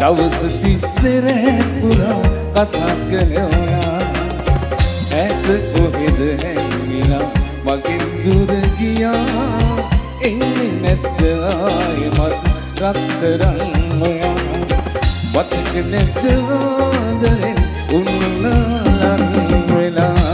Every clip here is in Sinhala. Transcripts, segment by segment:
දවස් තිස්සේ රැ පුරා කතා කළා ඇත කොහෙද හැංගිලා මගෙන් දුර ගියා එන්නේ නැද්ද ආයෙමත් රත්තරන් ඔයා මතක නැද්ද ආදරෙන් උන්නලන් වෙලා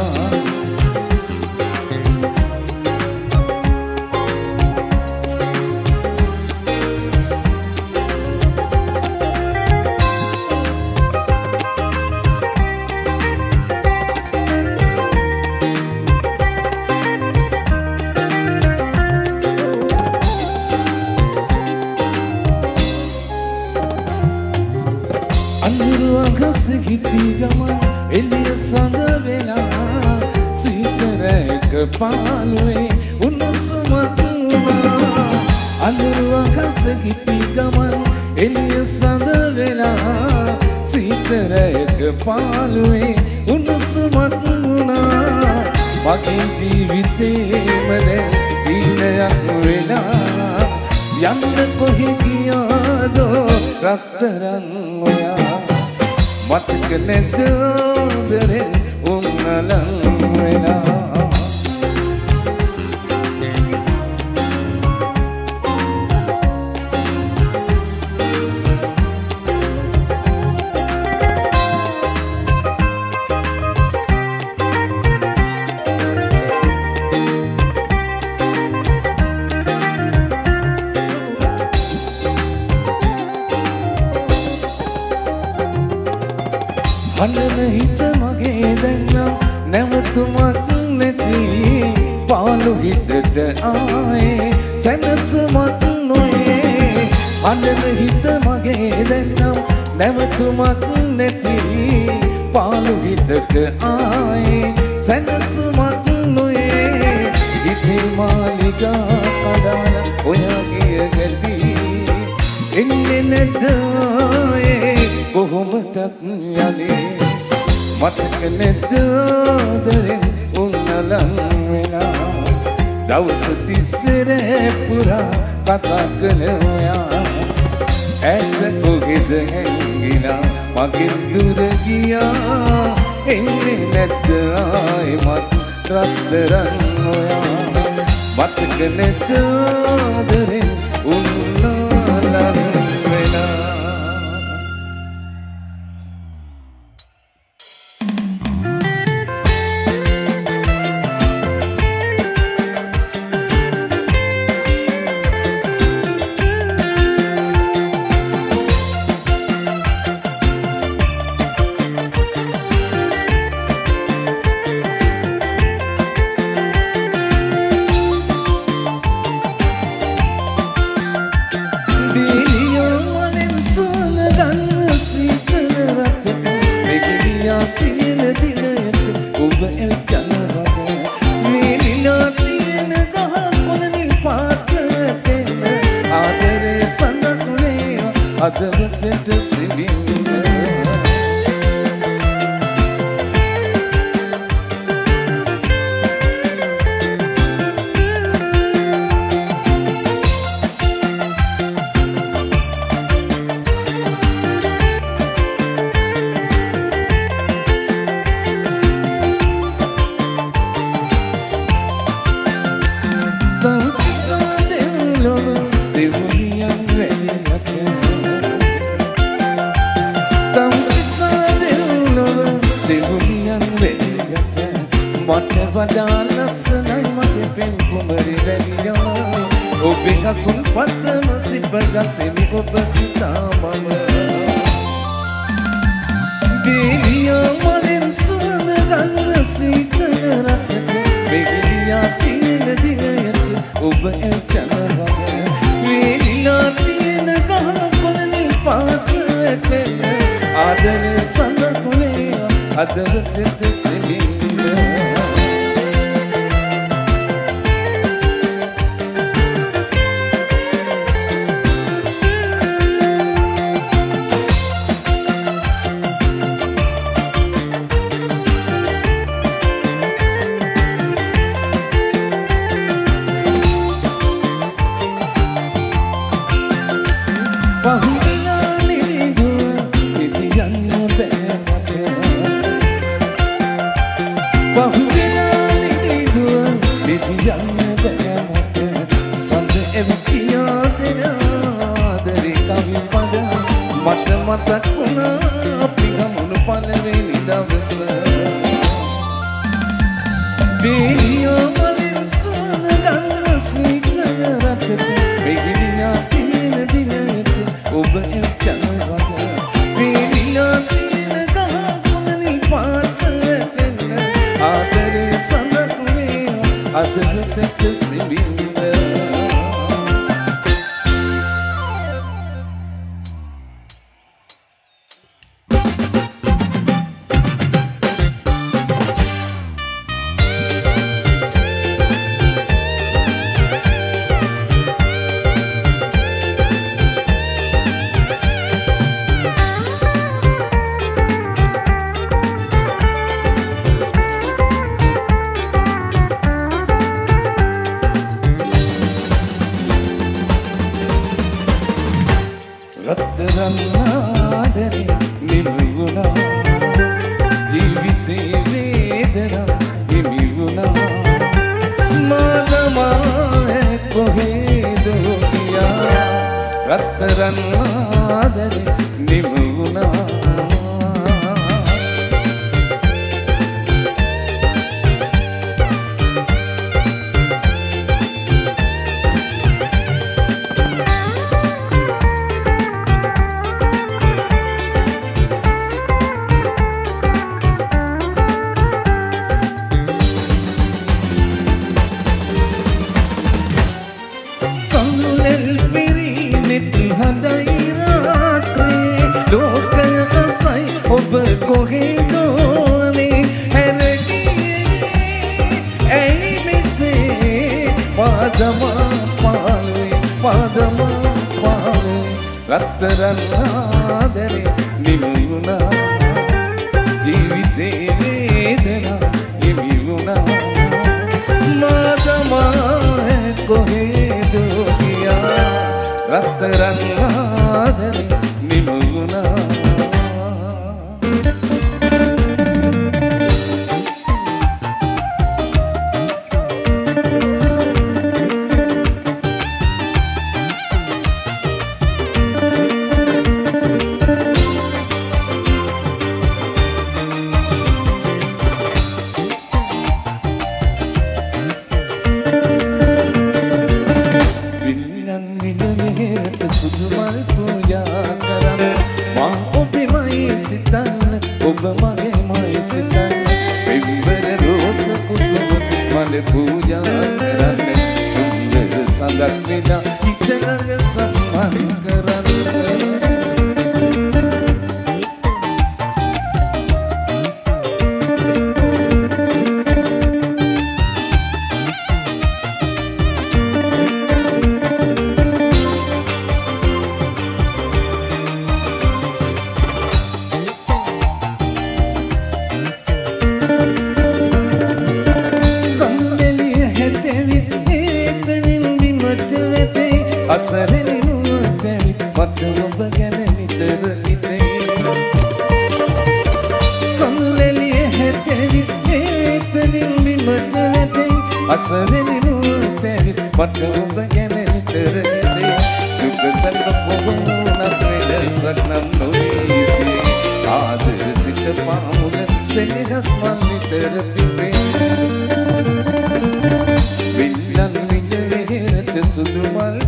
අඟස හිටි ගමන් එළිය සඳ වෙලා සීතලක පාළුවේ උණුසුමක් වුණා අඳුරු අඟස හිටි ගමන් එළිය සඳ වෙලා සීතලක පාළුවේ උණුසුමක් වුණා මගේ ජීවිතේම දැන් දිනයක් වෙලා යන්න කොහෙ ගියාදෝ රත්තරන් ඔයා මතක නැද්ද ආදරෙන් උන්නලන් වෙලා හඬන හිත මගේ දැන්නම් නැවතුමක් නැති පාළු හිතට ආයේ සැනසුමක් නොයේ හඬන හිත මගේ දැන්නම් නැවතුමක් නැති පාළු හිතට ආයේ සැනසුමක් නොයේ හිතේ මාලිගා කඩාල ඔයා ගිය ගැටි එන්නේ නැද්ද කොහොමටත් යන්නේ මතක නැද්ද ආදරෙන් උන්නලන් වෙලා දවස් තිස්සේ රැ පුරා කතා කළා ඇත කොහෙද හැංගිලා මගෙන් දුර ගියා එන්නේ නැද්ද ආයෙමත් රත්තරන් ඔයා මතක නැද්ද ආදරෙන් උන්නලන් වෙලා අදවතට සිවින්න මට වඩා ලස්සනයි මගේ පෙම් කුමරි වැලියම ඔබේ හසුන් පතම සිපගත්තෙමි ඔබ සිතා මම බේලියා මලෙන් සුවඳ ගන්න සීතල රටට බේලියා තියෙන දිනයට ඔබ එල්කන වගේ බේලියා තියෙන ගහන කොළනේ පාටට ආදර සඳ කුලේ අදවතට සෙමින්න Bahula ligu මතක් වුණා අපි ගමු පළවෙනි දවස බේලියා මලින් සුවඳ ගන්න සීතල රටට බේලියා තියෙන දිනයට ඔබ එක්කම වගේ බේලියා තියෙන ගහකුණනි පාටට එන්න ආදරේ සඳකුනේ අදටට සිඹින්න රත්තරන් ආදරේ නිමුණා ජීවිතේ වේදනා නිමුණා මාදමා කොහෙද ගියා රත්තරන් ආදරේ නිමුණා කොහෙදෝනේ හැරගියේ ඇයි මෙසේ පාදමා පාලුවේ රත්තරන් ආදරේ නිමුණා ජීවිතේ වේදනා නිමුණා මාදමා කොහෙදෝ ගියා රත්තරන් ආදරේ නිමුණා සුදුමල් පූජා කරන්න මා ඔබෙමයි සිතන්න ඔබ මගේමයි සිතන්න පෙම්බර රෝස කුසුම මල පූජා කරන්න සුන්දර සඳක් වෙලා හිතලඟ සම්මන් කරන්න අසරණි නුවතැවි මට ඔබ ගැන නිතර හිතෙයි කඳුලෙලිය හැතැවි ඒතනින් බිමට වැටෙයි අසරණි නුවතැවි මට ඔබ ගැන නිතර හිතෙයි දුක සැප පොගුණක් වෙලසක් නම් නොවේදී ආදර සිත පාමුල සෙනෙහස් මන් නිතර පිපේ විල්ලන් විලෙහෙරට සුදුමල්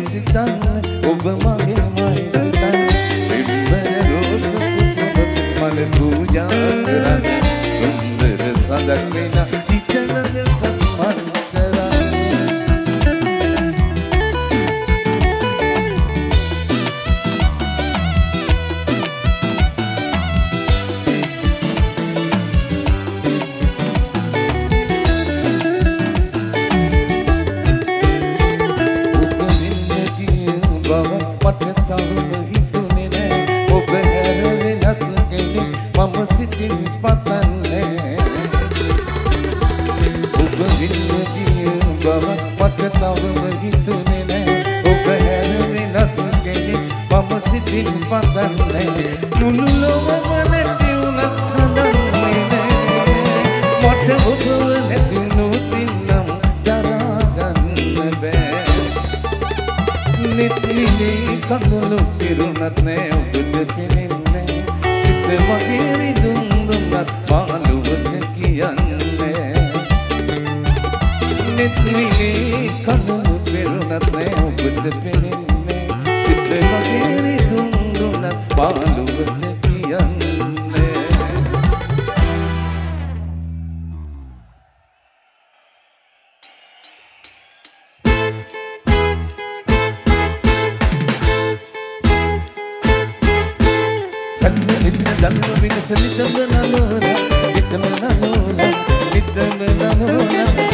සිතන්න ඔබ මගේමයි සිතන්න පෙම්බර රෝස කුසුම මල පූජා කරන්න සුන්දර සඳක් වෙලා හිතලඟ සම්මන් කරන්න මට තවම හිතුනේ නෑ ඔබ හැරෙන්නත් කෙනෙක් මම සිතින් පතන්නේ ඔබ වින්න ගිය බව මට තවම හිතුනේ නෑ ඔබ හැරෙන්නත් කෙනෙක් මම සිතින් පතන්නේ මුළු ලොවම නැති වුණත් හඳන්නේ නෑ මට ඔබ නැති නොතින්නම් දරා ගන්න බෑ නිත්විලේ කඳුළු පිරුණත් නෑ ඔබට පෙනෙන්නේ සිත වගේ රිදුම් දුන්නත් මාළුවට කියන්නේ නිත්විලේ කඳුළු පිරුණත් නෑ ඔබට පෙනෙන්නේ සිත වගේ රිදුම් දුන්නත් මාළුවට කියන්නේ Dallo vinse nitamna nalola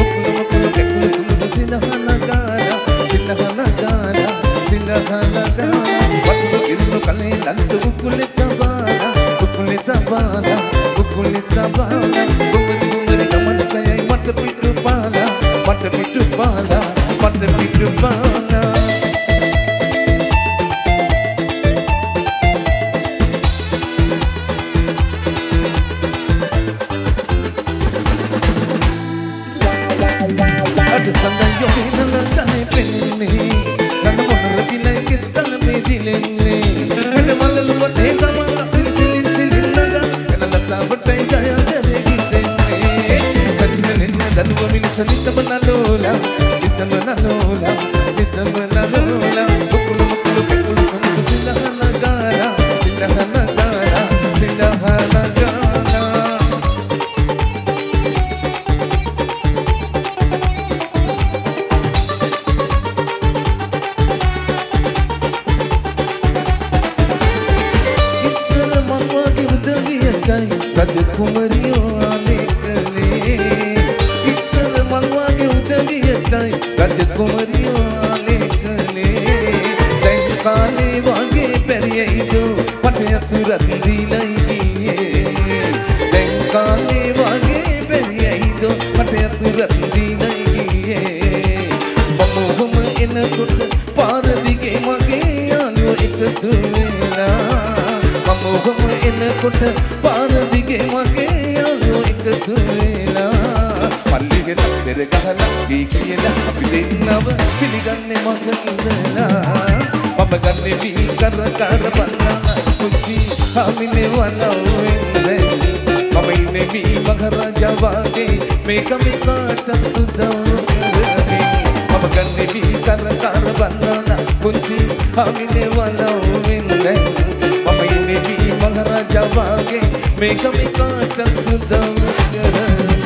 Ukulu kekulu sumudu sinahana gara Waktu irnu kale lantu ukule tabana Gumari gaman kayai mata pitu pala Sandal yo hinala kane penni Nana monara bilai kis kala me dilenne Kane malalu pate kamala silinaga Kena lata batai gaya dere gitenne Channelenna daluwa milisa nitamana lola Ukulu kekulu sumudu sinahana gara Raja Kumariyo alekale Isar mangwage udaviyatai Raja Kumariyo alekale Dai kale wage periyaidu Patayathurathdilai giye Dai kale wage periyaidu Patayathurathdilai giye Bamuhum enakut paradige mage alu ekathu vela Bamuhum enakut පාරදිගේ මගේ යාළුවෝ එකතු වෙලා පල්ලිගේ තප්පර ගහලා දී කියලා අපි දෙන්නව පිළිගන්නේ මග ඉඳලා මම ගන්නේ වී කර බන්නා කුචි හමිනේ වලවෙන්නේ මම ඉන්නේ වී මහරජා වගේ මේක මිකාට උදව් කරන්නේ මම ගන්නේ වී කර බන්නා කුචි හමිනේ වලවෙන්නේ මම ඉන්නේ වී මහරජා වගේ මේක මිකාට උදව් කරන්නේ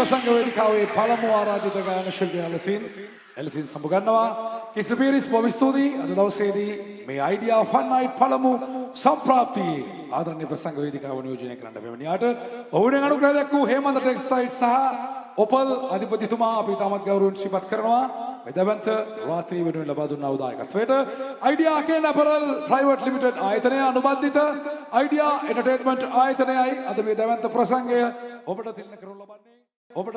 ප්‍රසංග වේදිකාවේ පළමු ආරාධිත ගායන ශිල්පී එලසින් සම්බුගන්නවා කිස්ල පීරිස් බොහොම ස්තුතියි අද දවසේදී මේ අයිඩියා ෆන් නයිට් පළමු සම්ප්‍රාප්තියේ ආදරණීය ප්‍රසංග වේදිකාව නියෝජනය කරන්න පැමිණියාට ඔවුන්ගෙන් අනුග්‍රහ දක්වූ හේමන්ත ටෙක්ස්ටයිල්ස් සහ ඔපල් අධිපතිතුමා අපි තාමත් ගෞරවයෙන් සිහිපත් කරනවා මේ දවන්ත රාත්‍රී වෙනුවෙන් ලබා දුන්නා උදායකත්වයට අයිඩියා කේන් අපරල් ප්‍රයිවට් ලිමිටඩ් ආයතනය අනුබද්ධිත අයිඩියා එන්ටර්ටේන්මන්ට් ආයතනයයි අද මේ දවන්ත ප්‍රසංගය ඔබට තිලන කරනු ලබන්නේ